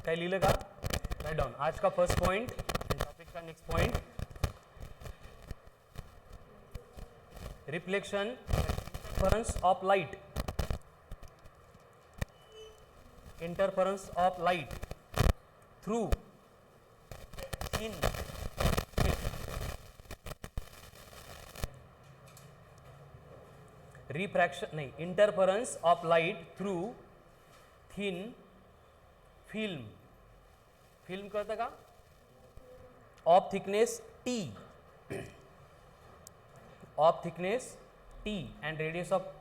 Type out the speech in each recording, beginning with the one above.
काय लिहिलं का? Write down. आज का फर्स्ट पॉइंट, टॉपिक का next point, reflection, interference of light, interference of light through in refraction नहीं, interference of light through thin film. Film कळतं का? Of thickness t, of thickness t and radius of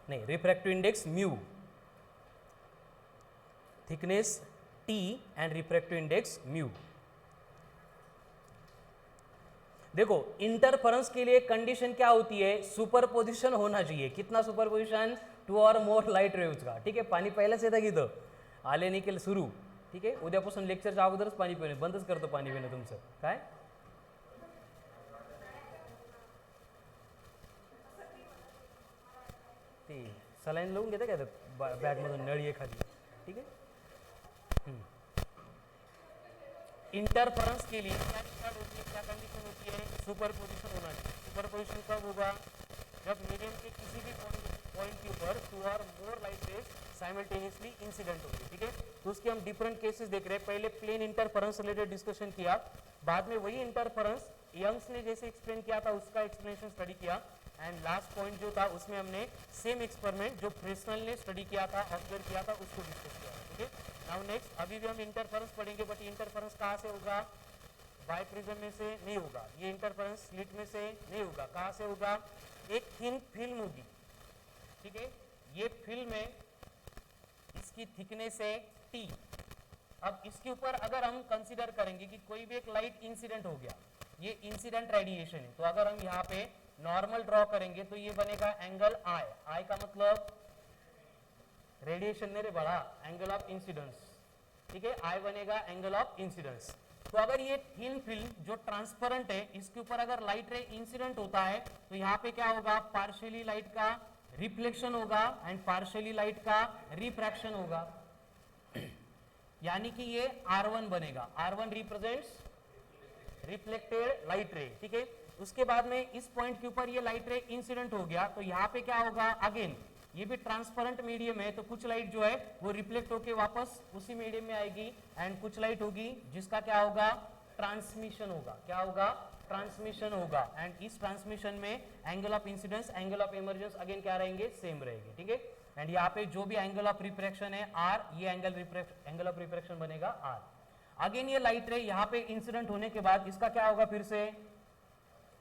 नहीं, refractive index mu. Thickness t and refractive index mu. देखो इंटरफेरेंस के लिए condition क्या होती है? सुपरपोजिशन होना चाहिए. कितना सुपरपोजिशन? 2 और मोर लाईट वेव्स का. ठीक आहे, पाणी प्यायलाच येतं की इथं आले नाही केलं सुरू. ठीक आहे, उद्यापासून लेक्चरच्या अगोदरच पाणी पिणं बंदच करतो. पाणी पिणं तुमचं काय? ते सलाईन लावून घेतं काय बॅगमधून नळी एखादी. ठीक आहे. इंटरफेरेंस के लिए क्या रिकॉर्ड होती है, क्या कंडीशन होती है? सुपरपोजिशन होना चाहिए. सुपरपोजिशन कब होगा? जब मीडियम के किसी भी पॉइंट के ऊपर 2 और मोर लाइट रेज साइमल्टेनियसली इंसिडेंट होगी. ठीक है, तो उसके हम डिफरेंट केसेस देख रहे हैं. पहले प्लेन इंटरफेरेंस रिलेटेड डिस्कशन किया, बाद में वही इंटरफेरेंस यंग्स ने जैसे एक्सप्लेन किया था उसका एक्सप्लेनेशन स्टडी किया, एंड लास्ट पॉइंट जो था उसमें हमने सेम एक्सपेरिमेंट जो फ्रेस्नेल ने स्टडी किया था, ऑब्जर्व किया था, उसको डिस्कस किया. ठीक है, नाउ नेक्स्ट अभी भी हम इंटरफेरेंस पढ़ेंगे, बट इंटरफेरेंस कहाँ से होगा? बाय प्रिज्म में से नहीं होगा. ये इंटरफेरेंस स्लिट में से नहीं होगा. कहाँ से होगा? एक थिन फिल्म होगी. ठीक है, ये फिल्म है, इसकी थिकनेस है टी. अब इसके ऊपर अगर हम कंसीडर करेंगे कि कोई भी एक लाइट इंसिडेंट हो गया, ये इंसिडेंट रेडिएशन है, तो अगर हम यहाँ पे नॉर्मल ड्रॉ करेंगे तो ये बनेगा एंगल आई. आई का मतलब रेडिएशन ने रे बड़ा, एंगल ऑफ इंसिडेंस. ठीक है, आई बनेगा एंगल ऑफ इंसिडेंस. तो अगर ये थिन फिल्म जो ट्रांसपेरेंट है, इसके ऊपर अगर लाइट रे इंसिडेंट होता है तो यहाँ पे क्या होगा? पार्शियली लाइट का रिफ्लेक्शन होगा एंड पार्शियली लाइट का रिफ्रैक्शन होगा. यानी कि ये R1 बनेगा. R1 रिप्रेजेंट्स रिफ्लेक्टेड लाइट रे. ठीक है, उसके बाद में इस पॉइंट के ऊपर ये लाइट रे इंसिडेंट हो गया तो यहाँ पे क्या होगा? अगेन ये भी ट्रांसपेरेंट मीडियम है, तो कुछ लाइट जो है वो रिफ्लेक्ट होके वापस उसी मीडियम में आएगी, एंड कुछ लाइट होगी जिसका क्या होगा? ट्रांसमिशन होगा. क्या होगा? ट्रांसमिशन होगा. एंड इस ट्रांसमिशन में angle of incidence, angle of emergence again क्या रहेंगे? सेम रहेंगे. ठीक है, एंड यहाँ पे जो भी एंगल ऑफ रिफ्रैक्शन है R, ये एंगल ऑफ रिफ्रैक्शन बनेगा R. अगेन ये लाइट रे यहाँ पे इंसिडेंट होने के बाद इसका क्या होगा? फिर से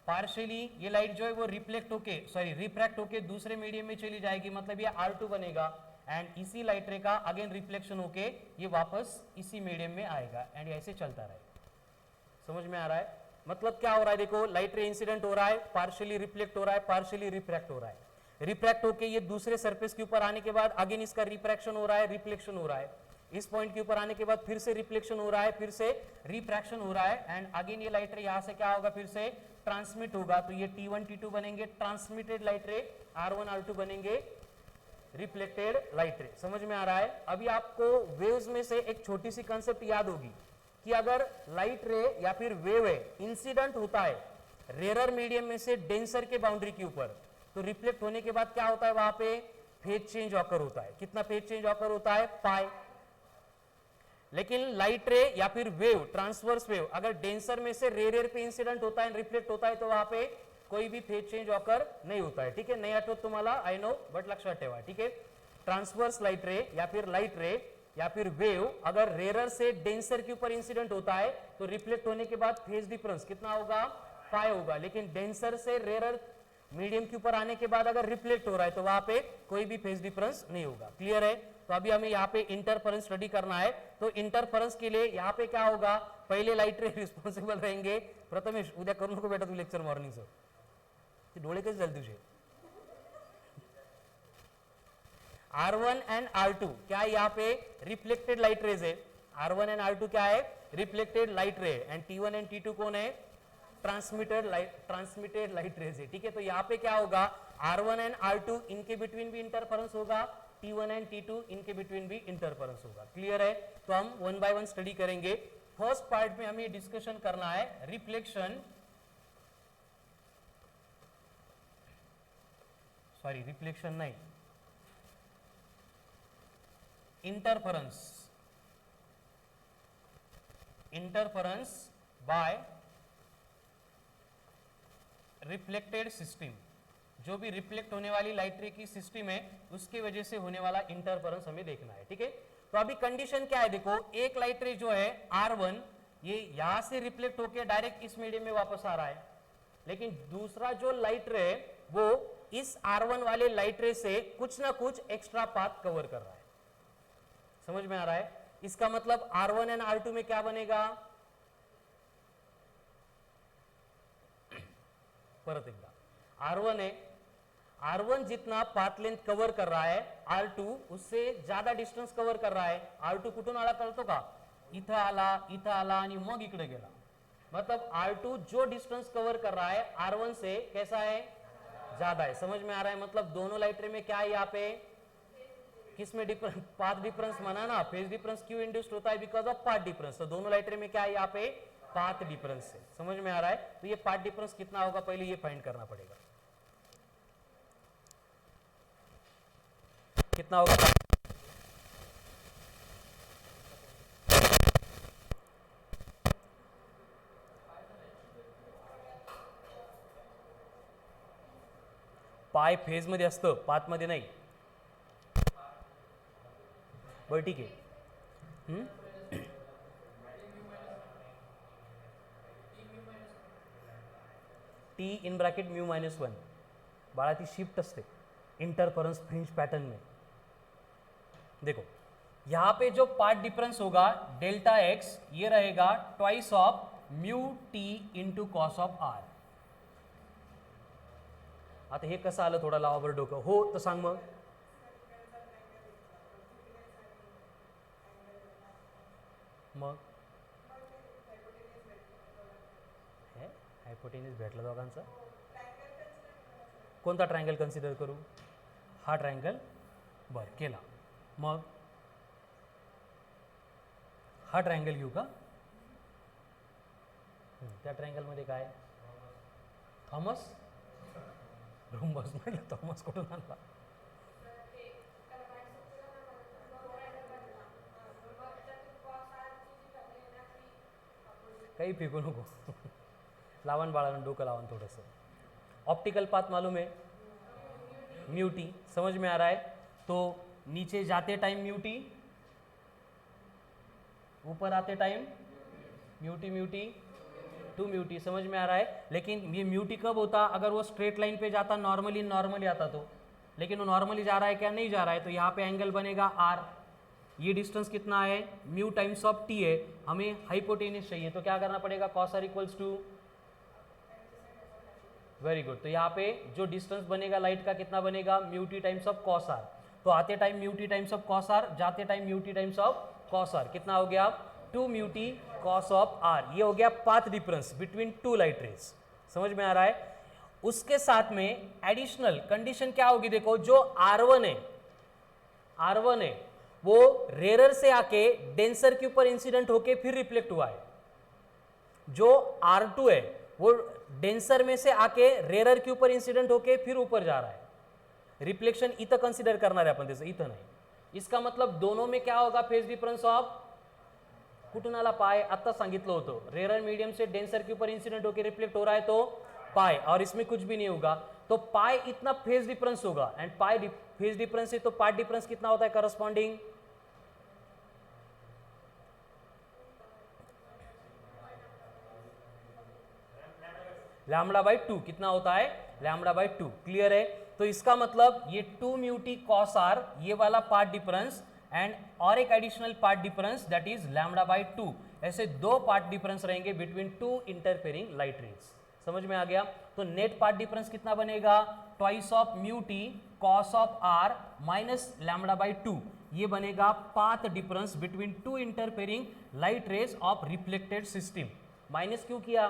पार्शियली ये लाइट जो है वो रिफ्लेक्ट होके रिफ्रैक्ट होके दूसरे मीडियम में चली जाएगी, मतलब ये R2 बनेगा, एंड इसी लाइट रे का अगेन रिफ्लेक्शन होके ये वापस इसी मीडियम में आएगा, एंड ऐसे चलता रहेगा. समझ में आ रहा है? मतलब क्या हो रहा है? देखो लाइट रे इंसिडेंट हो रहा है, पार्शियली रिफ्लेक्ट हो रहा है, पार्शियली रिफ्रैक्ट हो रहा है. रिफ्रैक्ट होके ये दूसरे सरफेस के ऊपर आने के बाद अगेन इसका रिफ्रैक्शन हो रहा है, रिफ्लेक्शन हो रहा है. इस पॉइंट के ऊपर आने के बाद फिर से रिफ्लेक्शन हो रहा है, फिर से रिफ्रैक्शन हो रहा है, एंड अगेन ये लाइट रे यहाँ से क्या होगा? फिर से ट्रांसमिट होगा. तो ये T1 T2 बनेंगे ट्रांसमिटेड लाइट रे, R1 R2 बनेंगे रिफ्लेक्टेड लाइट रे. समझ में आ रहा है? अभी आपको वेव्स में से एक छोटी सी कंसेप्ट याद होगी कि अगर लाइट रे या फिर वेव है इंसिडेंट होता है रेयर मीडियम में से डेंसर के बाउंड्री के ऊपर, तो रिफ्लेक्ट होने के बाद क्या होता है? वहां पे फेज चेंज ऑकर होता है. कितना फेज चेंज ऑकर होता है? पाई. लेकिन लाइट रे या फिर वेव, ट्रांसवर्स वेव, अगर डेंसर में से रेयर पे इंसिडेंट होता है, रिफ्लेक्ट होता है, तो वहां पे कोई भी फेज चेंज ऑकर नहीं होता है. ठीक है, नहीं आठवत तुम्हाला, आई नो, बट लक्षात ठेवा. ठीक है, ट्रांसवर्स लाइट रे या फिर लाइट रे या फिर वेव अगर रेयर से डेंसर के ऊपर इंसिडेंट होता है तो रिफ्लेक्ट होने के बाद फेज डिफरेंस कितना होगा? पाई होगा. लेकिन डेंसर से रेयर मीडियम के ऊपर आने के बाद अगर रिफ्लेक्ट हो रहा है तो वहां पे कोई भी फेज डिफरेंस नहीं होगा. क्लियर है? तो अभी हमें यहाँ पे इंटरफेरेंस स्टडी करना है. तो इंटरफेरेंस के लिए यहाँ पे क्या होगा? पहले लाइट रे रिस्पॉन्सिबल रहेंगे. प्रथमेश उद्या करू नको बेटा तू लेक्चर मॉर्निंगचं, ते डोळे कसे झाले तुझे? R1 एंड R2 क्या है? यहाँ पे रिफ्लेक्टेड लाइट रेज है. R1 एंड R2 क्या है? रिफ्लेक्टेड लाइट रे. एंड T1 एंड T2 कौन है? ट्रांसमिटेड लाइट रेज है. ठीक है, तो यहाँ पे क्या होगा? R1 एंड R2 इनके बिटवीन भी इंटरफेरेंस होगा, T1 एंड T2 इनके बिटवीन भी इंटरफेरेंस होगा। क्लियर है? तो हम वन बाय वन स्टडी करेंगे। फर्स्ट पार्ट में हमें डिस्कशन करना है रिफ्लेक्शन, सॉरी रिफ्लेक्शन नहीं, interference, interference by reflected system. जो भी रिफ्लेक्ट होने वाली लाइट रे की सिस्टम है उसकी वजह से होने वाला इंटरफेरेंस हमें देखना है। ठीक है, तो अभी कंडीशन क्या है देखो, एक लाइट रे जो है R1 ये यहां से रिफ्लेक्ट होकर डायरेक्ट इस मीडियम में वापस आ रहा है, लेकिन दूसरा जो लाइट रे वो इस R1 वाले लाइट रे से कुछ ना कुछ एक्स्ट्रा पाथ कवर कर रहा है। समझ में आ रहा है? इसका मतलब R1 एंड R2 में क्या बनेगा, परत एकदा R1 है, R1 जितना पाथ लेंथ कव्हर कर रहा है R2 उससे ज्यादा डिस्टन्स कव्हर कर रहा है। R2 कुठून आला कळतो का, इथं आला आणि मग इकडे गेला। मतलब R2 जो डिस्टेंस कवर कर रहा है R1 से कैसा है, ज्यादा है। समझ में आ रहा है? मतलब दोनों लाइट रे में क्या है, यहाँ पे किस में डिफरेंस, पाथ डिफरेंस माना ना, फेज डिफरेंस क्यों इंड्यूस्ड होता है, बिकॉज ऑफ पाथ डिफरेंस। तो दोनों लाइट रे में क्या है, यहाँ पे पाथ डिफरेंस है। समझ में आ रहा है? तो ये पाथ डिफरेंस कितना होगा पहले ये फाइंड करना पड़ेगा, कितना होगा। पाय फेज मध्ये असतं, पाथ मध्ये नाही। बरं ठीक आहे, टी इन ब्रैकेट म्यू -1 बाळा ती शिफ्ट असते इंटरफेरेंस फ्रिंज पैटर्न में। देखो यहां पे जो पार्ट डिफरेंस होगा डेल्टा एक्स ये रहेगा twice of mu t into cos of r. आता हे कसं आलं, थोडा लावा बरं डोकं। हो तर सांग मग, मग हे हायपोटेन्यूस भेटला दोघांचा, कोणता ट्रायंगल कन्सिडर करू, हा ट्रायंगल, बरं केला। मग हा ट्रायंगल घेऊ का, त्या ट्रायंगल मध्ये काय, थॉमस रोम्बस, म्हटलं थॉमस कुठून आणला, काही फेकू नको लावन बाळानं डोकं लावन थोड़स। ऑप्टिकल पाथ मालूम है, म्यू टी, समझ में आ रहा है? तो नीचे जाते टाइम म्यू टी, ऊपर आते time mu t to mu t. समझ में आ रहा है? लेकिन ये म्यू टी कब होता, अगर वो स्ट्रेट लाइन पे जाता, नॉर्मली आता तो, लेकिन वो नॉर्मली जा रहा है क्या, नहीं जा रहा है। तो यहाँ पे एंगल बनेगा आर, ये डिस्टेंस कितना है, म्यू टाइम्स ऑफ टी है, हमें हाइपोटेन्यूस चाहिए, तो क्या करना पड़ेगा, cos r equals to, very good. तो यहाँ पे जो डिस्टेंस बनेगा लाइट का कितना बनेगा, mu t times of cos r. तो आते time mu t times of cos r, जाते time mu t times of cos r, कितना हो गया, 2 mu t cos of r. ये हो गया path difference between two light rays. समझ में आ रहा है? उसके साथ में एडिशनल कंडीशन क्या होगी, देखो जो R1 है वो रेरर से आके डेंसर के ऊपर इंसिडेंट होके फिर रिफ्लेक्ट हुआ है। जो R2 है वो डेंसर में से आके रेरर के ऊपर इंसिडेंट होके फिर ऊपर जा रहा है। रिफ्लेक्शन इथं कंसिडर करणार आहे आपण, त्याचं इथं नाही। इसका मतलब दोनों में क्या होगा, फेज डिफरेंस ऑफ, कुठून आला पाय, आता सांगितलं होतं, रेरर मीडियम से डेंसर के ऊपर इंसिडेंट होके रिफ्लेक्ट हो रहा है तो पाई, और इसमें कुछ भी नहीं होगा, तो पाई इतना फेज डिफरेंस होगा। एंड पाई फेज डिफरेंस है तो पार्ट डिफरेंस कितना होता है करस्पॉन्डिंग, लैम्बडा बाई 2 कितना होता है, लैम्बडा बाई 2। क्लियर है? तो इसका मतलब ये 2 म्यू टी कॉस आर ये वाला पार्ट डिफरेंस एंड और एक additional path difference that is lambda by 2, ऐसे दो पार्ट डिफरेंस रहेंगे between two interfering light rays. समझ में आ गया? तो नेट पार्ट डिफरेंस कितना बनेगा, twice of mu t cos of r minus lambda by 2, ये बनेगा path difference between two interfering light rays of reflected system. माइनस क्यों किया,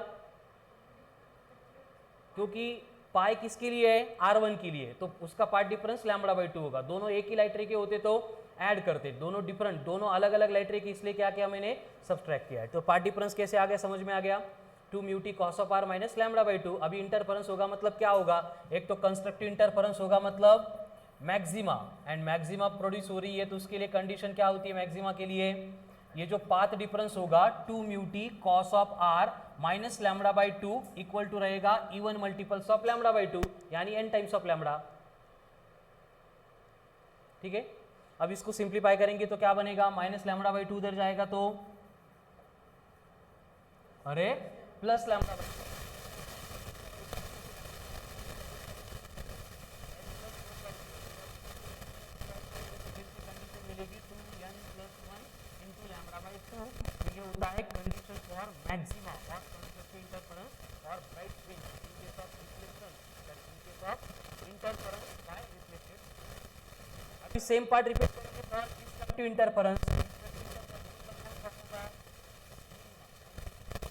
क्योंकि पाई किसके लिए है, R1 के लिए, तो उसका पार्ट डिफरेंस λ/2 होगा। दोनों एक ही लाइट रे के होते तो ऐड करते, दोनों डिफरेंट, दोनों अलग अलग लाइट रे के, इसलिए क्या किया मैंने, सब्सट्रैक्ट किया है। तो पार्ट डिफरेंस कैसे आ गया, समझ में आ गया, 2 μt cos of r minus λ/2। अभी इंटरफेरेंस होगा मतलब क्या होगा, एक तो कंस्ट्रक्टिव इंटरफेरेंस होगा मतलब मैक्सिमा, एंड मैक्सिमा प्रोड्यूस हो रही है तो उसके लिए कंडीशन क्या होती है मैक्सिमा के लिए, ये जो पाथ डिफरेंस होगा 2 μt cos of r minus λ/2 equal to रहेगा इवन मल्टीपल्स ऑफ λ/2 यानी n टाइम्स ऑफ लैम्बडा। ठीक है, अब इसको सिंप्लीफाई करेंगे तो क्या बनेगा, माइनस λ/2 उधर जाएगा तो अरे प्लस λ/2 मिलेगी 2n+1 into λ/2। ये होता है कंडीशन फॉर मैक्सिमा और कंस्ट्रक्टिव इंटरफेरेंस और bright fringe in case of reflection, that in case of interference by reflected. अभी सेम पार्ट रिपीट करेंगे फॉर डिस्ट्रक्टिव इंटरफेरेंस।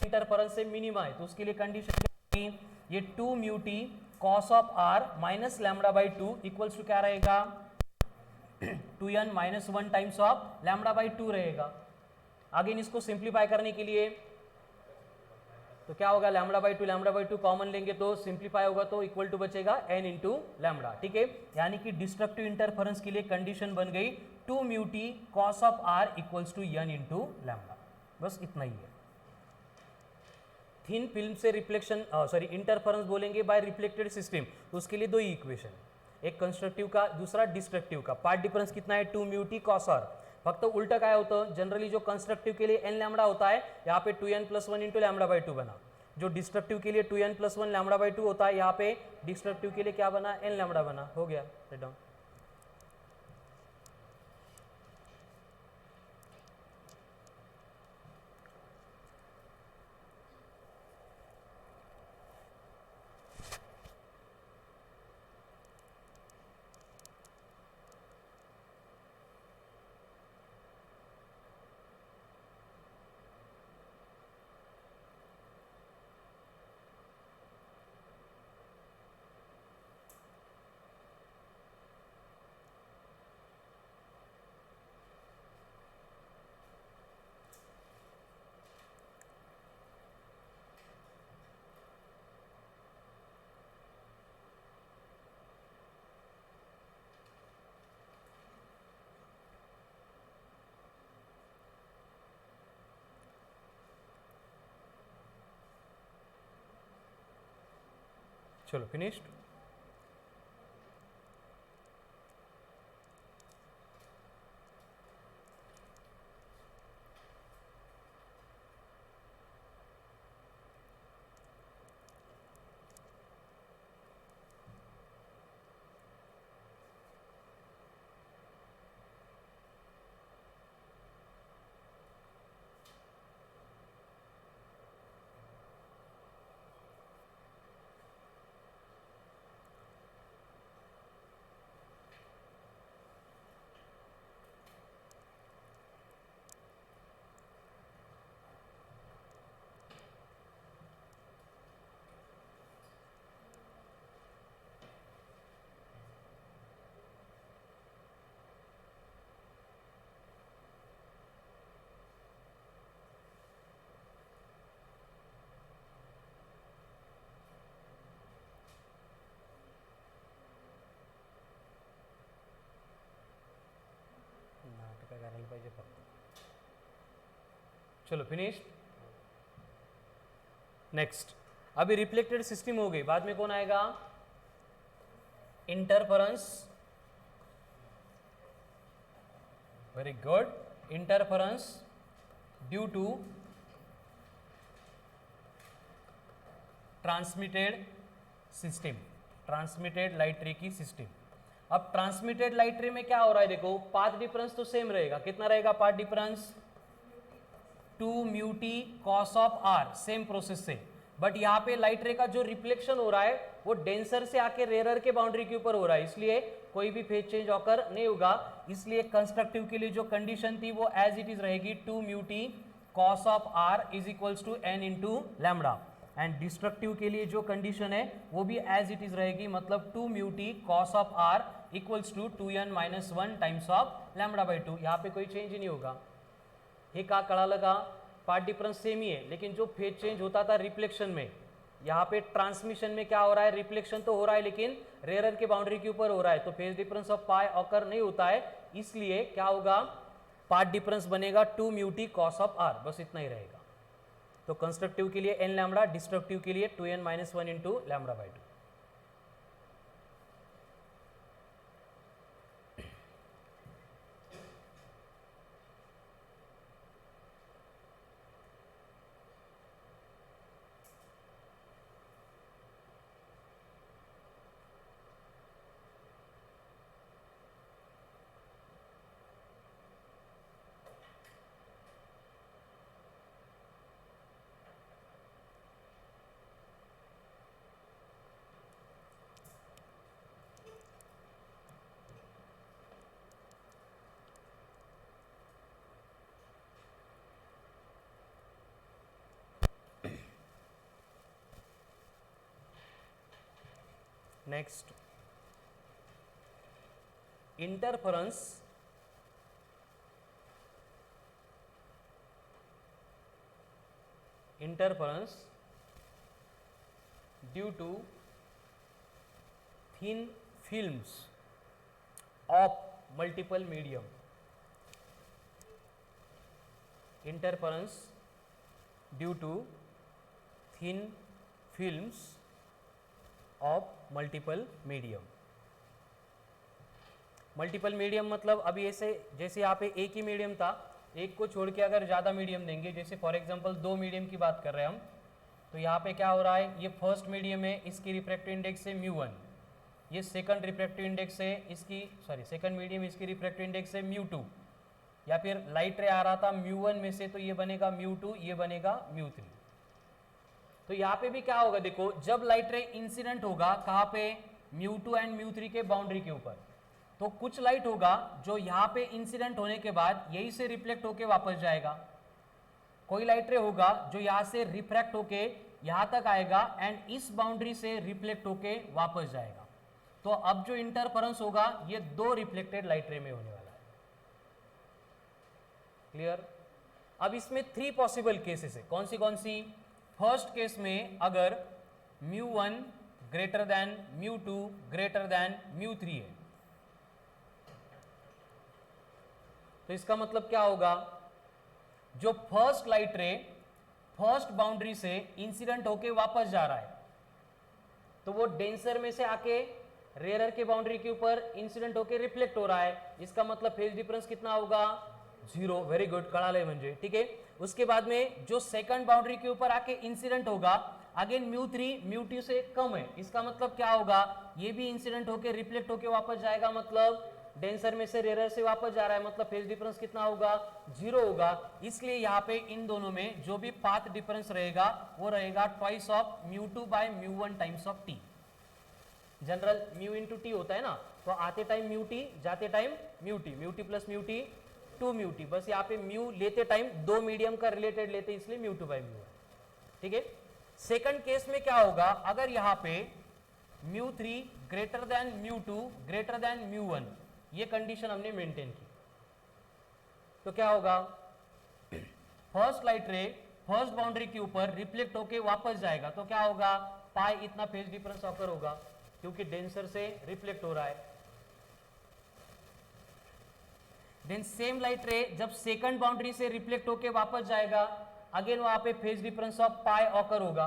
इंटरफेरेंस से मिनिमा है तो उसके लिए कंडीशन क्या है, ये 2 μt cos of r minus λ/2 equals to क्या रहेगा, 2n माइनस 1 टाइम्स ऑफ λ/2 रहेगा। आगे इसको सिंप्लीफाई करने के लिए तो क्या होगा, λ/2 कॉमन लेंगे तो सिंप्लीफाई होगा तो इक्वल टू बचेगा n इंटू लैम्बडा। ठीक है, यानी कि डिस्ट्रक्टिव इंटरफेरेंस के लिए कंडीशन बन गई 2 μt cos of r equals to n into lambda. बस इतना ही है। थिन फिल्म से रिफ्लेक्शन सॉरी इंटरफेरेंस बोलेंगे बाय रिफ्लेक्टेड सिस्टम, तो उसके लिए दो ही इक्वेशन, एक कंस्ट्रक्टिव का दूसरा डिस्ट्रक्टिव का। पार्ट डिफरेंस कितना है, 2 μt cos r। फक्त उल्टा काय होतं, जनरली जो कंस्ट्रक्टिव के लिए n लैम्बडा होता है यहाँ पे 2n+1 इंटू λ/2 बना, जो डिस्ट्रक्टिव के लिए 2n+1 λ/2 होता है यहाँ पे डिस्ट्रक्टिव के लिए क्या बना, n लैम्बडा बना। हो गया, राइट डाउन। चलो फिनिश्ड। करायला पाहिजे फक्त। चलो फिनिश। नेक्स्ट, अभी रिफ्लेक्टेड सिस्टम हो गई, बाद में कौन आएगा, interference. Very good, interference due to transmitted system, transmitted light ray की सिस्टम। अब ट्रांसमिटेड लाइट रे में क्या हो रहा है, देखो पाथ डिफरेंस तो सेम रहेगा, कितना रहेगा path difference, 2 μt cos of r, same process से, बट यहाँ पे लाइट रे का जो रिफ्लेक्शन हो रहा है वो डेंसर से आके रेयर के बाउंड्री के ऊपर हो रहा है, इसलिए कोई भी फेज चेंज ऑकर नहीं होगा। इसलिए कंस्ट्रक्टिव के लिए जो कंडीशन थी वो एज इट इज रहेगी, 2 μt cos of r is equals to n into lambda. And destructive के लिए जो कंडीशन है वो भी एज इट इज रहेगी, मतलब 2 mu t cos of r equals to 2n-1 times of lambda by 2। यहाँ पे कोई चेंज ही नहीं होगा। ये का कड़ा लगा, पार्ट डिफरेंस सेम ही है, लेकिन जो फेज चेंज होता था रिफ्लेक्शन में, यहाँ पे ट्रांसमिशन में क्या हो रहा है, रिफ्लेक्शन तो हो रहा है लेकिन रेयर के बाउंड्री के ऊपर हो रहा है, तो phase difference of pi occur नहीं होता है, इसलिए क्या होगा, पार्ट डिफरेंस बनेगा 2 mu t cos of r, बस इतना ही रहेगा। तो कंस्ट्रक्टिव के लिए n लैम्बडा, डिस्ट्रक्टिव के लिए 2n-1 into lambda by 2। Next, interference due to thin films of multiple medium. Interference due to thin films of multiple medium. Multiple medium मतलब अभी ऐसे जैसे यहाँ पे एक ही मीडियम था, एक को छोड़ के अगर ज़्यादा मीडियम देंगे, जैसे फॉर एग्जांपल 2 मीडियम की बात कर रहे हैं हम, तो यहाँ पे क्या हो रहा है, ये फर्स्ट मीडियम है, इसकी रिफ्रैक्टिव इंडेक्स है μ1, ये सेकंड रिफ्रैक्टिव इंडेक्स है इसकी, सेकंड मीडियम इसकी रिफ्रैक्टिव इंडेक्स है μ2, या फिर लाइट रे आ रहा था μ1 में से, तो ये बनेगा μ2, ये बनेगा μ3। तो यहाँ पे भी क्या होगा, देखो जब लाइट रे इंसिडेंट होगा कहाँ पे, μ2 एंड μ3 के बाउंड्री के ऊपर, तो कुछ लाइट होगा जो यहाँ पे इंसिडेंट होने के बाद यही से रिफ्लेक्ट होके वापस जाएगा, कोई लाइट रे होगा जो यहाँ से रिफ्रैक्ट होके यहाँ तक आएगा एंड इस बाउंड्री से रिफ्लेक्ट होके वापस जाएगा। तो अब जो इंटरफेरेंस होगा ये 2 रिफ्लेक्टेड लाइट रे में होने वाला है। क्लियर? अब इसमें 3 पॉसिबल केसेस है, कौन सी? फर्स्ट केस में अगर μ1 ग्रेटर देन μ2 ग्रेटर देन μ3 है, तो इसका मतलब क्या होगा, जो फर्स्ट लाइट रे फर्स्ट बाउंड्री से इंसिडेंट होके वापस जा रहा है, तो वो डेंसर में से आके रेयर के बाउंड्री के ऊपर इंसिडेंट होके रिफ्लेक्ट हो रहा है, इसका मतलब फेज डिफरेंस कितना होगा, 0। वेरी गुड, कड़ाले म्हणजे, ठीक है। उसके बाद में जो सेकंड बाउंड्री के ऊपर आके इंसिडेंट होगा, अगेन μ3 μ2 से कम है, इसका मतलब क्या होगा, ये भी इंसिडेंट होके रिफ्लेक्ट होके वापस जाएगा, मतलब डेंसर में से रेयर से वापस जा रहा है, मतलब फेज डिफरेंस कितना होगा, 0 होगा। इसलिए यहाँ पे इन दोनों में जो भी पाथ डिफरेंस रहेगा वो रहेगा twice of μ2 by μ1 times of t. General mu into t होता है ना, तो आते टाइम μt, जाते time μt plus μt 2 μt, बस यहाँ पे म्यू लेते टाइम 2 मीडियम का रिलेटेड लेते, इसलिए μ2 बाय μ1, ठीक है। सेकंड केस में क्या होगा, अगर यहाँ पे μ3 ग्रेटर देन μ2 ग्रेटर देन μ1, ये कंडीशन हमने मेंटेन की, तो क्या होगा, फर्स्ट लाइट रे फर्स्ट बाउंड्री के ऊपर रिफ्लेक्ट होके वापस जाएगा, तो क्या होगा, पाई इतना फेज डिफरेंस ऑकर होगा, क्योंकि डेंसर से रिफ्लेक्ट हो रहा है। देन सेम लाइट रे जब सेकंड बाउंड्री से रिफ्लेक्ट होके वापस जाएगा, अगेन वहां पे phase difference of pi occur होगा,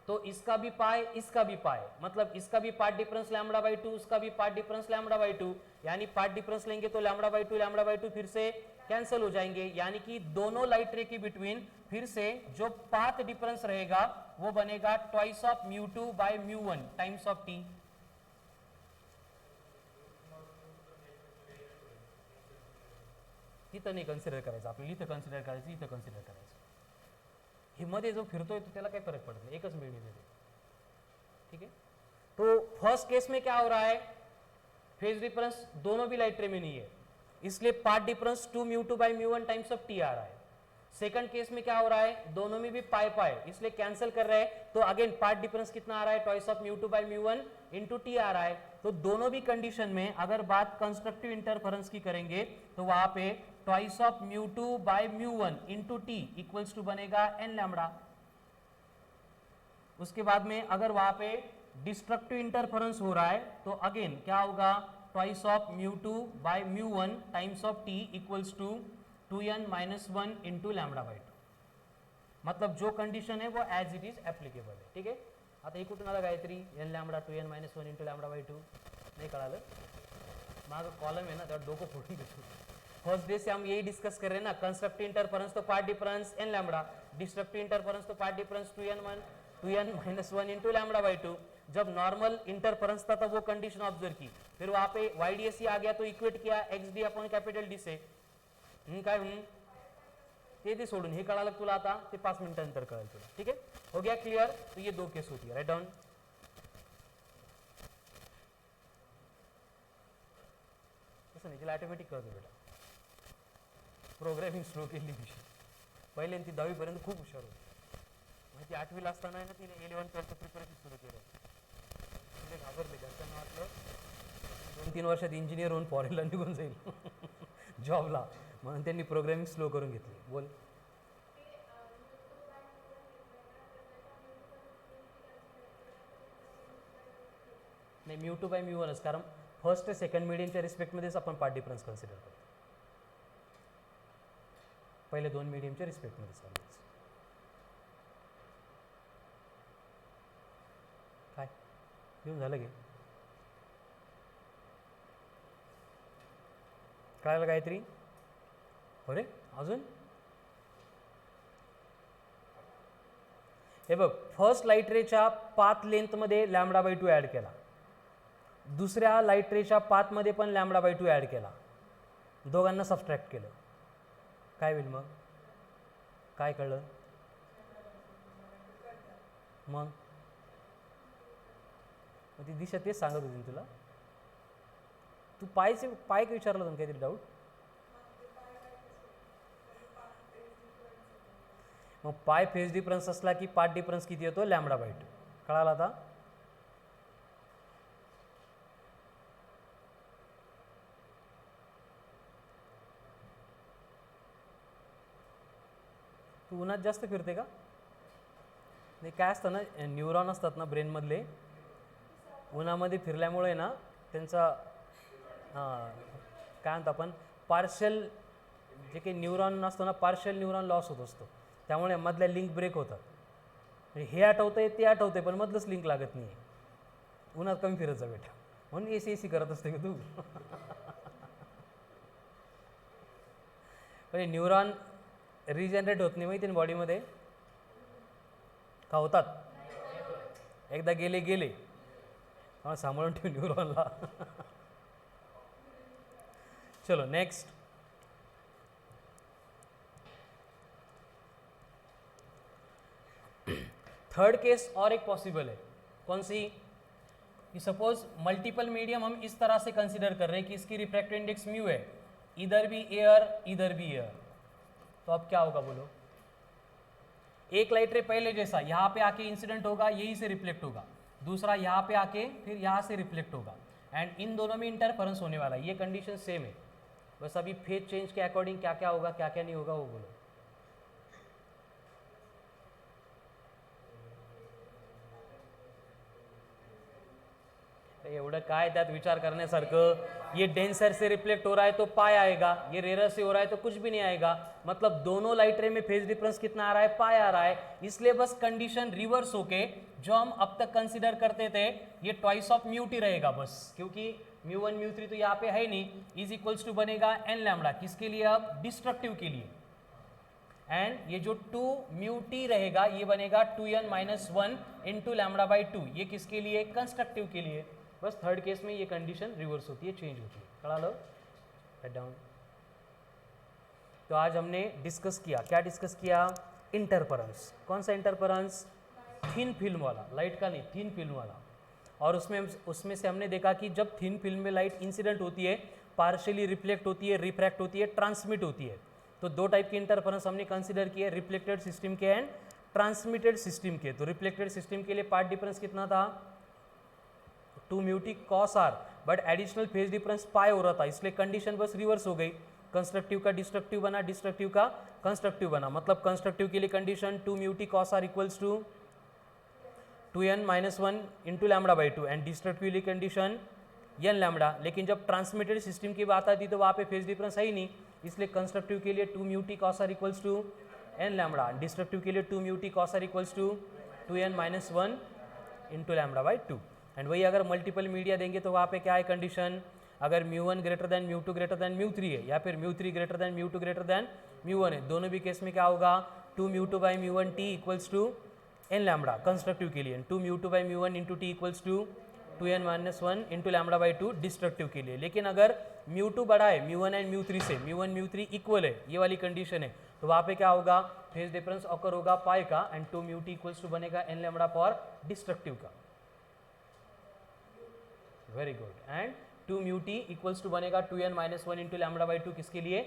तो इसका भी पाई इसका भी पाई, मतलब इसका भी पार्ट डिफरेंस लैम्बडा बाई 2, उसका भी पार्ट डिफरेंस लैम्बडा बाई 2, यानी पार्ट डिफरेंस लेंगे तो लैम्बडा बाई 2 फिर से कैंसिल हो जाएंगे, यानी कि दोनों लाइट रे के बिटवीन फिर से जो पाथ डिफरेंस रहेगा वो बनेगा twice of μ2 by μ1 times of t. इथं नाही कन्सिडर करायचं आपल्याला, इथं कन्सिडर करायचं, इथं कन्सिडर करायचं, हे मध्ये जो फिरतोय तो त्याला काही फरक पडत नाही, एकच मिळणी देते, ठीक है। तो फर्स्ट केस में क्या हो रहा है, फेज डिफरेंस दोनों भी लाइट रे में नहीं है, इसलिए path difference 2 μ2 by μ1 times of t आ रहा है। सेकंड केस में क्या हो रहा है, दोनों में भी पाई पाई, इसलिए कैंसिल कर रहे हैं, तो अगेन पार्ट डिफरेंस कितना आ रहा है, twice of mu two by mu one into t आ रहा है। तो दोनों भी कंडीशन में अगर बात कंस्ट्रक्टिव इंटरफेरेंस की करेंगे तो वहां पे twice of mu two by mu one into t equals to बनेगा एन लैम्बडा। उसके बाद में अगर वहां पे डिस्ट्रक्टिव इंटरफेरेंस हो रहा है तो अगेन क्या होगा, twice of mu two by mu one times of t equals to 2n minus one into lambda by two. मतलब जो कंडीशन है वो एज इट इज एप्लीकेबल है, ठीक आहे। आता हे कुठून आलं Gayatri, n lambda 2n minus one into lambda by two, नाही कळालं, मागं कॉलम है ना तेव्हा डोकं फोडून घेतो। फर्स्ट डे से हम यही डिस्कस कर रहे हैं ना, कंस्ट्रक्टिव इंटरफेरेंस तो path difference n lambda, destructive interference तो path difference 2n minus one into lambda by two. जब नॉर्मल इंटरफेरेंस था तब वो कंडीशन ऑब्जर्व की, फिर वहां पे YDSE आ गया तो इक्वेट किया XD अपॉन कैपिटल डी से, काय ते सोडून हे कळालं तुला, आता ते 5 मिनिटांनंतर कळेल तुला, ठीक है, हो गया क्लियर। तो ये दो केस होती है, राइट डाउन। तसं नाही, तिला ऑटोमॅटिक कळतं बेटा, प्रोग्रामिंग स्लो केली विषय, पहिले ती 10वी पर्यंत खूप हुशार होती, माहिती 8वीला असताना आहे ना तिने 11-12 प्रिपरेशन सुरू केलं, तिने घाबरले, घरच्यांना वाटलं 2-3 वर्षात इंजिनियर होऊन फॉरेनला निघून जाईल जॉबला, म्हणून त्यांनी प्रोग्रामिंग स्लो करून घेतली। बोल, नाही म्यू टू बाय म्यू वनच, कारण फर्स्ट सेकंड मीडियमच्या रिस्पेक्टमध्येच आपण पार्ट डिफरन्स कन्सिडर करतो, पहिले दोन मीडियमच्या रिस्पेक्टमध्ये चालू। काय येऊन झालं की कळालं गायत्री? अरे अजून हे बघ, फर्स्ट लाईट रेच्या पाथ लेंथ मध्ये लॅम्बडा बाय टू ऍड केला, दुसऱ्या लाईट रेच्या पाथ मध्ये पण लॅम्बडा बाय टू ऍड केला, दोघांना सबट्रॅक्ट केलं, काय होईल मग? काय कळलं मग? ती दिशा तेच सांगत होती तुला, तू पाय काय विचारलं होतं, काहीतरी डाऊट? मग पाय फेज डिफरन्स असला की पाथ डिफरन्स किती येतो? लॅम्बडा बाय टू, कळाला आता? तू उन्हात जास्त फिरते का? नाही, काय असतं ना, न्यूरॉन असतात ना ब्रेनमधले, उन्हामध्ये फिरल्यामुळे ना त्यांचा काय म्हणतो आपण, पार्शल जे काही न्यूरॉन असतो ना, पार्शल न्यूरॉन लॉस होत असतो, त्यामुळे मधल्या लिंक ब्रेक होतात, म्हणजे हे आठवतंय ते आठवतंय पण मधलंच लिंक लागत नाही, उन्हात कमी फिरत जा बेटा, म्हणून AC करत असते का तू? म्हणजे न्यूरॉन रिजनरेट होत नाही माहिती ना बॉडीमध्ये, का होतात? एकदा गेले गेले, सांभाळून ठेव न्यूरॉनला। चलो नेक्स्ट, थर्ड केस और एक पॉसिबल है, कौन सी? कि सपोज मल्टीपल मीडियम हम इस तरह से कंसीडर कर रहे हैं कि इसकी रिफ्रैक्टिव इंडेक्स म्यू है, इधर भी एयर इधर भी एयर, तो अब क्या होगा बोलो? एक लाइट रे पहले जैसा यहाँ पे आके इंसिडेंट होगा, यहीं से रिफ्लेक्ट होगा, दूसरा यहाँ पे आके फिर यहाँ से रिफ्लेक्ट होगा, एंड इन दोनों में इंटरफेरेंस होने वाला है, ये कंडीशन सेम है, बस अभी फेज चेंज के अकॉर्डिंग क्या क्या होगा क्या क्या नहीं होगा वो बोलो। एवढं काय त्यात विचार करण्यासारखं, ये डेंसर से रिफ्लेक्ट हो रहा है तो पाई आएगा, ये रेयर से हो रहा है तो कुछ भी नहीं आएगा, मतलब दोनों लाइट रे में फेज डिफरेंस कितना आ रहा है? पाई आ रहा है, इसलिए बस कंडीशन रिवर्स होके जो हम अब तक कंसीडर करते थे ये ट्वाइस ऑफ म्यू टी रहेगा बस, क्योंकि म्यू वन म्यू थ्री तो यहाँ पे है नहीं, इज इक्वल्स टू बनेगा एन लैम्बडा, किसके लिए? अब डिस्ट्रक्टिव के लिए, एंड ये जो 2 म्यू टी रहेगा ये बनेगा 2n minus one into lambda by to, ये किसके लिए? कंस्ट्रक्टिव के लिए। बस थर्ड केस में ये कंडीशन रिवर्स होती है, चेंज होती है, कड़ा लो, हेड डाउन। तो आज हमने डिस्कस किया, क्या डिस्कस किया? इंटरफेरेंस। कौन सा इंटरफेरेंस? थिन फिल्म वाला, लाइट का नहीं, थिन फिल्म वाला। और उसमें से हमने देखा कि जब थिन फिल्म में लाइट इंसिडेंट होती है, पार्शियली रिफ्लेक्ट होती है, रिफ्रैक्ट होती है, ट्रांसमिट होती है, तो दो टाइप के इंटरफेरेंस हमने कंसीडर किए, रिफ्लेक्टेड सिस्टम के एंड ट्रांसमिटेड सिस्टम के। तो रिफ्लेक्टेड सिस्टम के लिए पार्ट डिफरेंस कितना था 2 mu t cos r, but additional phase difference pi हो रहा था, इसलिए कंडीशन बस रिवर्स हो गई, कंस्ट्रक्टिव का डिस्ट्रक्टिव बना, डिस्ट्रक्टिव का कंस्ट्रक्टिव बना। मतलब कंस्ट्रक्टिव के लिए condition 2 mu t cos r equals to 2n-1 into lambda by 2 and destructive के लिए कंडीशन n लैम्बडा। लेकिन जब ट्रांसमिटेड सिस्टम की बात आती तो वहाँ पे फेज डिफरेंस है ही नहीं, इसलिए कंस्ट्रक्टिव के लिए 2 mu t cos r equals to n lambda, destructive के लिए 2 mu t cos r equals to 2n-1 into lambda by 2। And वही अगर मल्टीपल मीडिया देंगे तो वहाँ पे क्या है कंडीशन, अगर μ1 ग्रेटर देन μ2 ग्रेटर देन μ3 है या फिर μ3 ग्रेटर देन μ2 ग्रेटर देन μ1 है, दोनों भी केस में क्या होगा 2 μ2 by μ1 t equals to n lambda constructive के लिए, 2 μ2 by μ1 into t equals to 2n-1 into lambda by 2 destructive के लिए। लेकिन अगर μ2 बड़ा है μ1 एंड μ3 से, μ1 μ3 इक्वल है, ये वाली कंडीशन है, तो वहाँ पे क्या होगा फेज डिफरेंस ऑकर होगा पाई का एंड 2 μ t इक्वल्स टू बनेगा n लैम्बडा फॉर डिस्ट्रक्टिव का। Very good. And 2 mu t equals to बनेगा 2n-1 इंटू लैम्बडा बाई 2 किसके लिए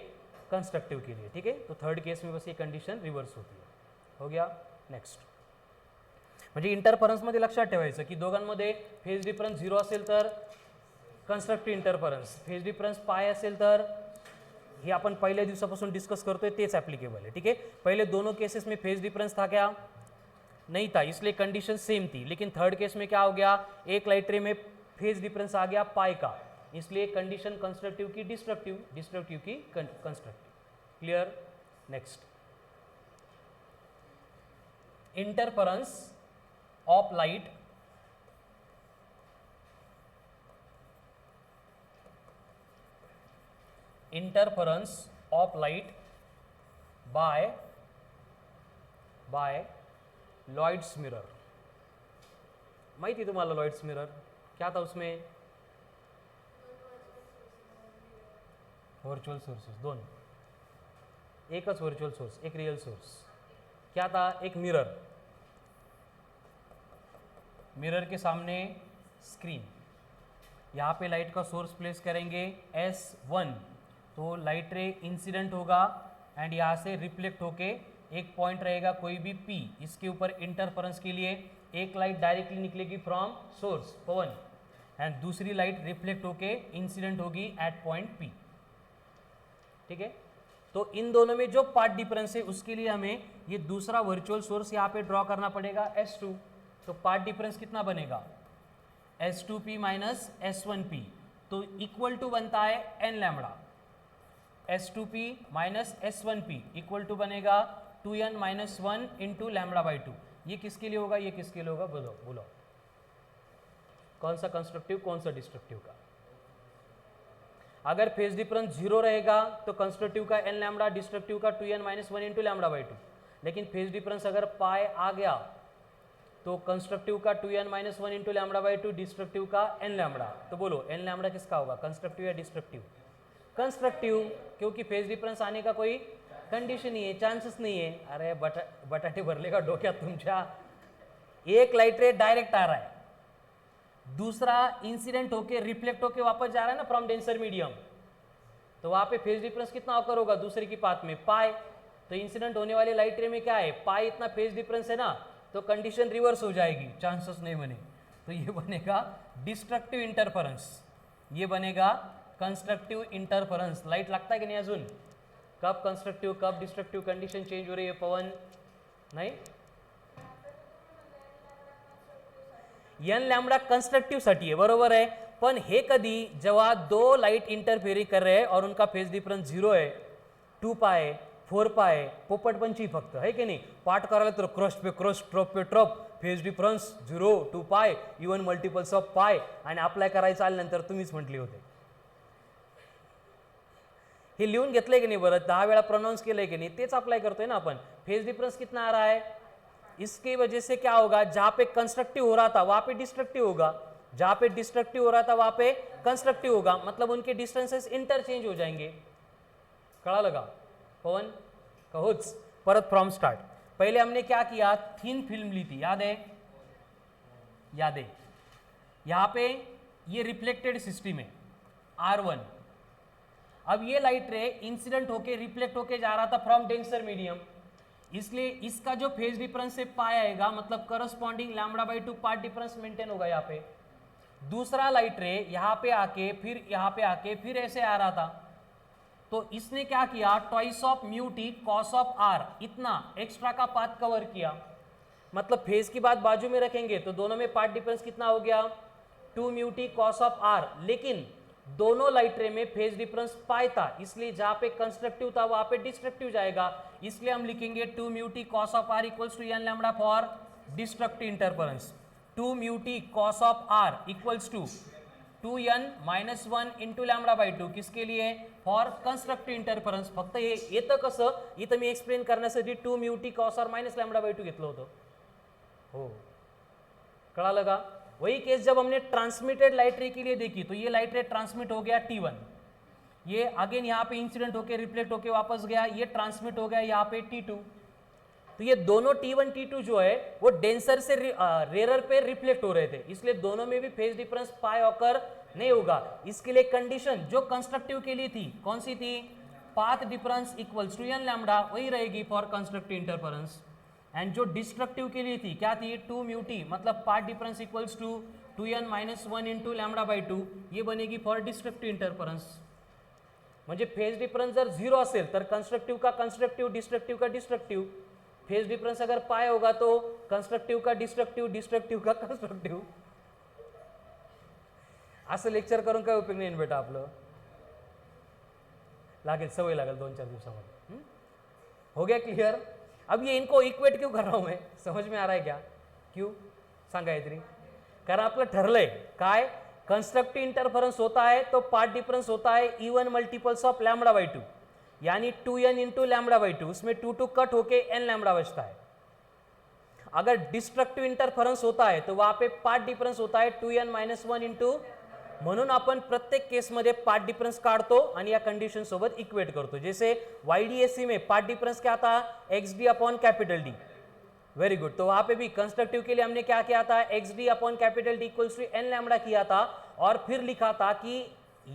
कंस्ट्रक्टिव के लिए। ठीक है, तो थर्ड केस में बस ये कंडीशन रिवर्स होती है। हो गया। नेक्स्ट म्हणजे इंटरफरन्स मध्ये लक्षात ठेवायचं की दोघांमध्ये फेज डिफरन्स 0 असेल तर कंस्ट्रक्टिव्ह इंटरफरन्स, फेज डिफरन्स पाय असेल तर हे आपण पहिल्या दिवसापासून डिस्कस करतोय तेच ॲप्लिकेबल है। ठीक है, पहले दोनों केसेस में फेज डिफरेंस था क्या, नहीं था, इसलिए कंडीशन सेम थी। लेकिन थर्ड केस में क्या हो गया, एक लाइट रे में फेज डिफरेंस आ गया पाई का, इसलिए कंडीशन कंस्ट्रक्टिव की डिस्ट्रक्टिव, डिस्ट्रक्टिव की constructive. Clear. Next, interference of light by Lloyd's mirror. माहिती तुम्हाला लॉयड्स मिरर क्या था, उसमें वर्चुअल सोर्सेस दोन, एकच वर्चुअल सोर्स एक रियल सोर्स, क्या था एक मिरर, मिरर के सामने स्क्रीन, यहाँ पे लाइट का सोर्स प्लेस करेंगे S1, तो लाइट रे इंसिडेंट होगा एंड यहाँ से रिफ्लेक्ट होके एक पॉइंट रहेगा कोई भी P, इसके ऊपर इंटरफेरेंस के लिए एक लाइट डायरेक्टली निकलेगी फ्रॉम सोर्स पवन एंड दूसरी लाइट रिफ्लेक्ट होके इंसिडेंट होगी एट पॉइंट P। ठीक है, तो इन दोनों में जो पार्ट डिफरेंस है उसके लिए हमें ये दूसरा वर्चुअल सोर्स यहाँ पे ड्रॉ करना पड़ेगा S2। तो पार्ट डिफरेंस कितना बनेगा S2P माइनस S1P, तो इक्वल टू बनता है n lambda, S2P minus S1P equal to बनेगा 2n-1 इंटू लैम्बडा बाई 2। ये किसके लिए होगा, ये किसके लिए होगा, बोलो बोलो, कौन सा कंस्ट्रक्टिव कौन सा डिस्ट्रक्टिव का। अगर फेज डिफरेंस 0 रहेगा तो कंस्ट्रक्टिव का n लैम्बडा, डिस्ट्रक्टिव का 2n-1 इंटू लैम्बडा बाई 2। लेकिन फेज डिफरेंस अगर पाई आ गया तो कंस्ट्रक्टिव का 2n-1 into lambda by 2, destructive का n लैम्बडा। तो बोलो n लैम्बडा किसका होगा, कंस्ट्रक्टिव या डिस्ट्रक्टिव, कंस्ट्रक्टिव, क्योंकि फेज डिफरेंस आने का कोई कंडीशन नहीं है, चांसेस नहीं है। अरे बटाटे भरले का डोक्यात तुमच्या, एक लाइट रे डायरेक्ट आ रहा है, दूसरा इंसिडेंट होके रिफ्लेक्ट होके वापस जा रहा है ना फ्रॉम डेंसर मीडियम, तो वहां पे फेज डिफरेंस कितना ऑकर होगा दूसरे की पाथ में पाई, तो इंसिडेंट होने वाले लाइट रे में क्या है पाई इतना फेज डिफरेंस है ना, तो कंडीशन रिवर्स हो जाएगी, चांसेस नहीं बने, तो ये बनेगा डिस्ट्रक्टिव इंटरफेरेंस, ये बनेगा कंस्ट्रक्टिव इंटरफेरेंस। लाइट लगता है कि नहीं अजून, कब कंस्ट्रक्टिव कब डिस्ट्रक्टिव कंडीशन चेंज हो रही है पवन, नहीं n लैम्बडा कंस्ट्रक्टिव साठी है, बरोबर है, पण हे कधी जेव्हा दो लाइट इंटरफेरी कर रहे हैं और उनका फेज डिफरेंस 0 है, 2 पाए 4 पाए पोपटपंची फक्त है की नाही, पाठ करायला तर क्रॉस पे क्रॉस ट्रॉप पे trough, phase difference 0 2 pi even multiples of pi, आणि अप्लाय करायचं आल्यानंतर तुम्हीच म्हटले होते, हे लिहून घेतलंय की नाही बरं, 10 वेळा प्रोनाउंस केलंय की नाही, तेच अप्लाई करतोय ना अपन। फेज डिफरेंस कितना आ रहा है, इसकी वजह से क्या होगा, जहां पे कंस्ट्रक्टिव हो रहा था वहां पे डिस्ट्रक्टिव होगा, जहां पे डिस्ट्रक्टिव हो रहा था वहां पे कंस्ट्रक्टिव होगा, मतलब उनके डिस्टेंसेस इंटरचेंज हो जाएंगे। कड़ा लगा पवन, कहोच परत फ्रॉम स्टार्ट। पहले हमने क्या किया, थिन फिल्म ली थी, याद है, याद है, यहां पे ये रिफ्लेक्टेड सिस्टम है R1, अब ये लाइट रे इंसिडेंट होके रिफ्लेक्ट होके जा रहा था फ्रॉम डेंसर मीडियम, इसलिए इसका जो फेज डिफरेंस से पाई आएगा, मतलब corresponding lambda by 2 path difference maintain होगा यहाँ पे। दूसरा लाइट रे यहाँ पे आके फिर यहाँ पे आके फिर ऐसे आ रहा था, तो इसने क्या किया, twice of mu t cos of r, इतना एक्स्ट्रा का पाथ कवर किया। मतलब फेज की बात बाजू में रखेंगे तो दोनों में पार्ट डिफरेंस कितना हो गया, 2 mu t cos of r, लेकिन दोनों लाइट रे में फेज डिफरेंस पाई था, इसलिए जहां पे कंस्ट्रक्टिव था वहां पे डिस्ट्रक्टिव जाएगा, इसलिए हम लिखेंगे 2 mu t cos of r equals to n lambda for destructive interference. 2 mu t cos of r equals to 2n minus 1 into lambda by 2, किसके लिए, फॉर कंस्ट्रक्टिव इंटरफरन्स। फक्त हे येतं कसं, इथं मी एक्सप्लेन करण्यासाठी 2 mu t cos r minus lambda by 2 घेतलं होतं, हो कळालं का। वही केस जब हमने ट्रांसमिटेड लाइट रे के लिए देखी, तो ये लाइट रे ट्रांसमिट हो गया T1, ये अगेन यहाँ पे इंसिडेंट होके रिफ्लेक्ट होके वापस गया, ये ट्रांसमिट हो गया यहाँ पे T2, तो ये दोनों T1 T2 जो है वो डेंसर से रेरर पे रिफ्लेक्ट हो रहे थे, इसलिए दोनों में भी फेज डिफरेंस पाई ऑकर नहीं होगा। इसके लिए कंडीशन जो कंस्ट्रक्टिव के लिए थी कौन सी थी, path difference equals to n lambda, वही रहेगी फॉर कंस्ट्रक्टिव इंटरफेरेंस। एंड जो डिस्ट्रक्टिव के लिए थी क्या थी, 2 म्यू टी, मतलब path difference equals to 2n minus 1 into lambda by 2, ये बनेगी फॉर डिस्ट्रक्टिव इंटरफेरेंस। म्हणजे फेज डिफरेंस जर 0 असेल तर कंस्ट्रक्टिव का कंस्ट्रक्टिव, डिस्ट्रक्टिव का डिस्ट्रक्टिव, फेज डिफरेंस अगर पाए होगा तो कंस्ट्रक्टिव का डिस्ट्रक्टिव, डिस्ट्रक्टिव का कंस्ट्रक्टिव। असं लेक्चर करून काय उपयोग नाही बेटा, आपलं लागेल, सवय लागेल 2-4 दिवसामध्ये। हो गया क्लियर। अब ये इनको इक्वेट क्यों कर रहा हूं मैं, समझ में आ रहा है क्या, क्यों सांगा गायत्री, कारण आपलं ठरलंय काय, कंस्ट्रक्टिव इंटरफेरेंस होता है तो पार्ट डिफरेंस होता है even multiples of lambda by 2, यानी 2n इंटू लैम्बडा बाई 2, उसमें 2 कट होके n लैम्बडा बचता है। अगर डिस्ट्रक्टिव इंटरफेरेंस होता है तो वहां पे पार्ट डिफरेंस होता है 2n मायनस 1 इंटू, म्हणून आपण प्रत्येक केसमध्ये पार्ट डिफरेंस काढतो आणि या कंडिशन सोबत इक्वेट करतो। जैसे YDAC में पार्ट डिफरेंस क्या था, XD upon capital D, very good. तो वहां पे भी कंस्ट्रक्टिव के लिए हमने क्या किया था, XD upon capital D equals to n lambda किया था, और फिर लिखा था कि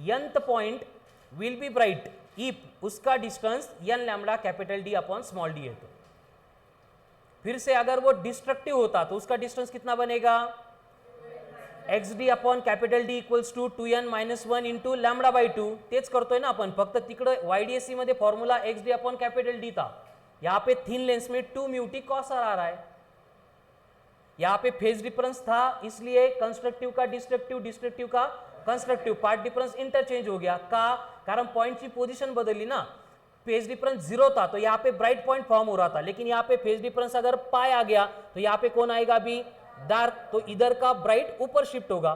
nth point will be bright if उसका distance n lambda capital D upon small d है। तो फिर से अगर वो डिस्ट्रक्टिव होता तो उसका डिस्टेंस कितना बनेगा, XD upon capital D equals to 2n minus 1 into lambda by 2, तेच करतोय ना आपण, फक्त तिकडे YDAC मध्ये formula XD upon capital D था, यहाँ पे थिन लेंस में 2 म्यू टी कॉस आर आ रहा है, यहाँ पे फेज डिफरेंस था इसलिए कंस्ट्रक्टिव का डिस्ट्रक्टिव, डिस्ट्रक्टिव का कंस्ट्रक्टिव, पार्ट डिफरेंस इंटरचेंज हो गया का, कारण पॉइंट की पोजीशन बदली ना, फेज डिफरेंस 0 था तो यहाँ पे ब्राइट पॉइंट फॉर्म हो रहा था, लेकिन यहाँ पे फेज डिफरेंस अगर पाई आ गया तो यहाँ पे कौन आएगा अभी, डार्क, तो इधर का ब्राइट ऊपर शिफ्ट होगा,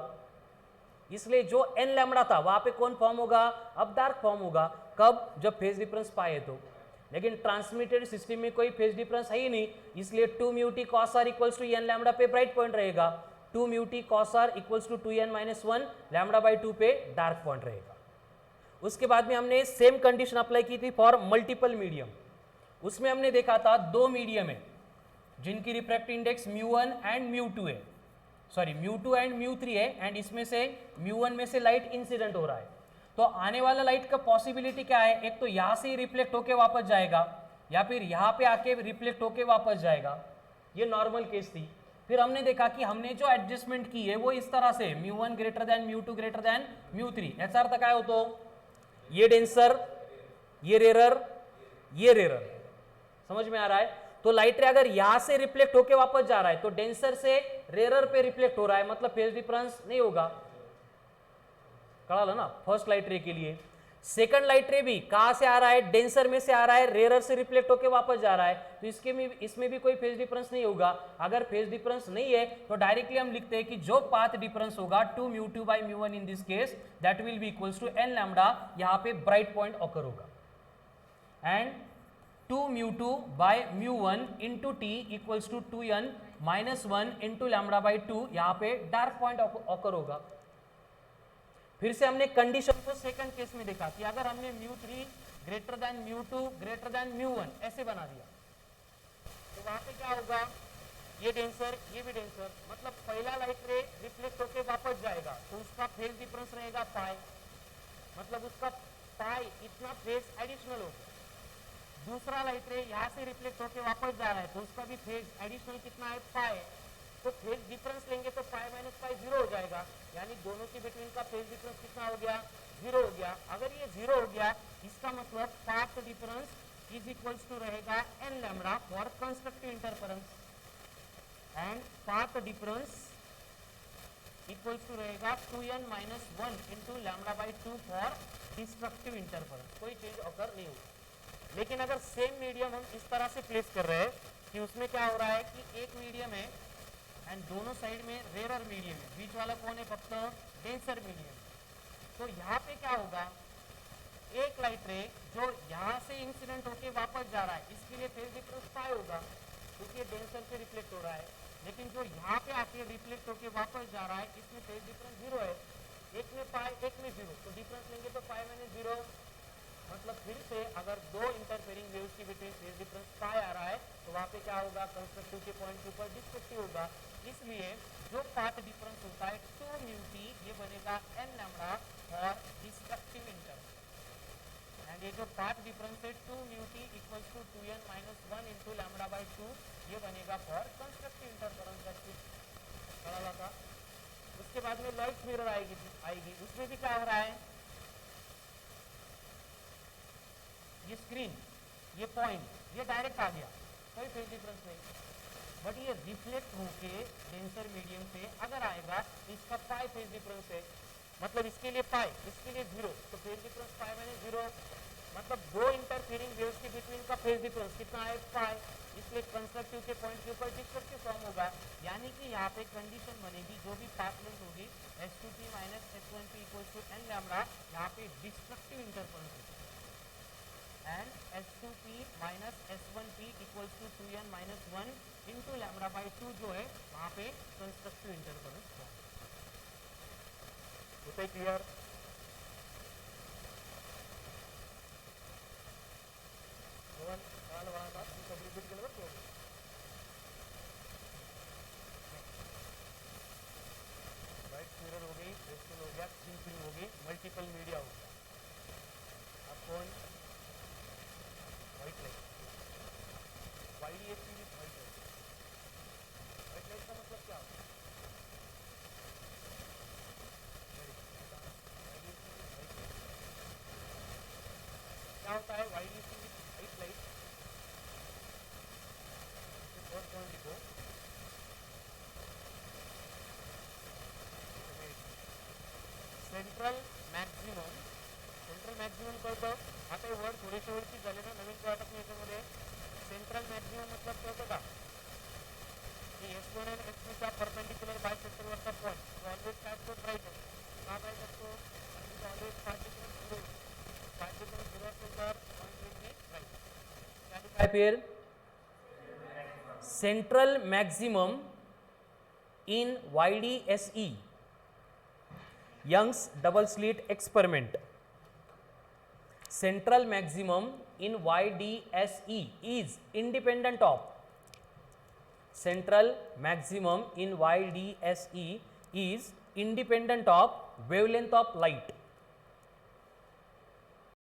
इसलिए जो n लैम्बडा था वहां पे कौन फॉर्म होगा, अब डार्क फॉर्म होगा, कब, जब फेज डिफरेंस पाए तो। लेकिन ट्रांसमिटेड सिस्टम में कोई फेज डिफरेंस है ही नहीं, इसलिए 2 mu t cos r equals to n lambda पे ब्राइट पॉइंट रहेगा, 2 mu t cos r equals to 2n minus 1 lambda by 2 पे डार्क पॉइंट रहेगा। उसके बाद में हमने सेम कंडीशन अप्लाई की थी फॉर मल्टीपल मीडियम, उसमें हमने देखा था 2 मीडियम है जिनकी रिफ्रैक्टिव इंडेक्स μ1 एंड μ2 है, सॉरी μ2 एंड μ3 है, एंड इसमें से μ1 में से लाइट इंसिडेंट हो रहा है, तो आने वाला लाइट का पॉसिबिलिटी क्या है, एक तो यहां से ही रिफ्लेक्ट होके वापस जाएगा या फिर यहां पे आके रिफ्लेक्ट होके वापस जाएगा, ये नॉर्मल केस थी। फिर हमने देखा कि हमने जो एडजस्टमेंट की है वो इस तरह से μ1 ग्रेटर देन μ2 ग्रेटर देन μ3, याचा अर्थ काय होतो, ये डेंसर, ये रेरर, समझ में आ रहा है। तो लाइट रे अगर यहां से रिफ्लेक्ट होके वापस जा रहा है तो डेंसर से रेरर पे रिफ्लेक्ट हो रहा है, मतलब फेज डिफरेंस नहीं होगा, कळालं ना, फर्स्ट लाइट रे के लिए। सेकंड लाइट रे भी कहां से आ रहा है, डेंसर में से आ रहा है, रेरर से रिफ्लेक्ट होके वापस जा रहा है, तो इसमें भी कोई फेज डिफरेंस नहीं होगा। अगर फेज डिफरेंस नहीं है तो डायरेक्टली हम लिखते हैं कि जो पाथ डिफरेंस होगा 2 μ2 by μ1 in this case that will be equals to n lambda, यहां पे ब्राइट पॉइंट ऑकर होगा, and 2 μ2 by μ1 into t equals to 2n minus 1 into lambda by 2, यहां पे डार्क पॉइंट ऑकर होगा। फिर से हमने कंडीशन को सेकंड केस में देखा कि अगर हमने μ3 ग्रेटर देन μ2 ग्रेटर देन μ1 ऐसे बना दिया तो वहां पे क्या होगा, ये डेंसर ये भी डेंसर, मतलब पहला लाइट रे रिफ्लेक्ट होके वापस जाएगा तो उसका फेज डिफरेंस रहेगा पाई, मतलब उसका पाई इतना फेज एडिशनल हो गया। दूसरा लाइट रे यहाँ से रिफ्लेक्ट होके वापस जा रहा है तो उसका भी फेज एडिशनल कितना है, पाई। तो फेज डिफरेंस लेंगे तो पाई माइनस पाई 0 हो जाएगा, यानी दोनों के बिटवीन का फेज डिफरेंस कितना हो गया, 0 हो गया। अगर ये 0 हो गया इसका मतलब path difference is equals to रहेगा n lambda for constructive interference and path difference equals to रहेगा 2n minus 1 into lambda by 2 for destructive interference. कोई चीज अगर नहीं होगी। लेकिन अगर सेम मीडियम हम इस तरह से प्लेस कर रहे हैं कि उसमें क्या हो रहा है कि एक मीडियम है एंड दोनों साइड में रेयर मीडियम है, बीच वाला कौन है, फक्त डेंसर मीडियम। तो यहाँ पे क्या होगा, एक लाइट रे जो यहाँ से इंसिडेंट होके वापस जा रहा है इसके लिए फेज डिफरेंस पाई होगा क्योंकि ये डेंसर से रिफ्लेक्ट हो रहा है। लेकिन जो यहाँ पे आके रिफ्लेक्ट होके वापस जा रहा है इसमें फेज डिफरेंस 0 है, एक में पाई एक में 0, तो डिफरेंस लेंगे तो पाई माइनस 0। मतलब फिर से अगर दो इंटरफेरिंग वेव्स के बीच फेज डिफरेंस पाई आ रहा है तो वहाँ पे क्या होगा, कंस्ट्रक्टिव के पॉइंट के ऊपर डिस्ट्रक्टिव होगा। इसलिए जो पाथ डिफरेंस होता है 2 म्यू टी ये बनेगा n लैम्डा और डिस्ट्रक्टिव इंटरफेरेंस एंड ये जो पाथ डिफरेंस है 2 mu t equals to 2n minus 1 into lambda by 2 ये बनेगा फॉर कंस्ट्रक्टिव इंटरफेरेंस। बड़ा लगा। उसके बाद में लाइट मिरर आएगी उसमें भी क्या हो रहा है, ये स्क्रीन ये पॉइंट ये डायरेक्ट आ गया, कोई फेज डिफरेंस नहीं, बट ये रिफ्लेक्ट होके डेंसर मीडियम से अगर आएगा तो इसका पाई फेज डिफरेंस है, मतलब इसके लिए पाई इसके लिए 0, तो फेज डिफरेंस पाई माइनस 0, मतलब दो इंटरफेरिंग वेव्स के बिटवीन का फेज डिफरेंस कितना है, पाई। इसलिए कंस्ट्रक्टिव के पॉइंट के ऊपर डिस्ट्रक्टिव फॉर्म होगा, यानी कि यहाँ पे कंडीशन बनेगी जो भी पाथ लेंथ होगी S2p minus S1p equals to n lambda, यहाँ पे डिस्ट्रक्टिव इंटरफेरेंस होगा and S2p minus S1p equals to 2n minus 1 into lambda by 2 जो है वहाँ पे कंस्ट्रक्टिव इंटरफेरेंस होता है। क्लियर? सवाल वहाँ का सब रिपीट कर लो। राइट मिरर हो गई, क्रिस्टल हो गया, थिन फिल्म हो गई, मल्टीपल मीडिया हो गया। अब कौन white light, YDSP with white light. White light का मतलब क्या होता है, क्या होता है YDSP with white light, first point लिखो, सेंट्रल मॅक्झिमम कळतं। आता हे वर्ड थोडेसे ओळखीत झाले ना, नवीन काय वाटत नाही याच्यामध्ये। सेंट्रल मॅक्झिमम मतलब कळतं का, की S1 आणि S2 चा परपेंडिक्युलर बायसेक्टरवरचा पॉईंट तो ऑलवेज काय असतो, ब्राईट असतो। का ब्राईट असतो, कारण की ऑलवेज पाथ डिफरन्स 0 असेल तर पॉईंट विल बी ब्राईट। क्या लिखा है फिर, central maximum in YDSE Young's double slit experiment, central maximum in YDSE is independent of, central maximum in YDSE is independent of wavelength of light।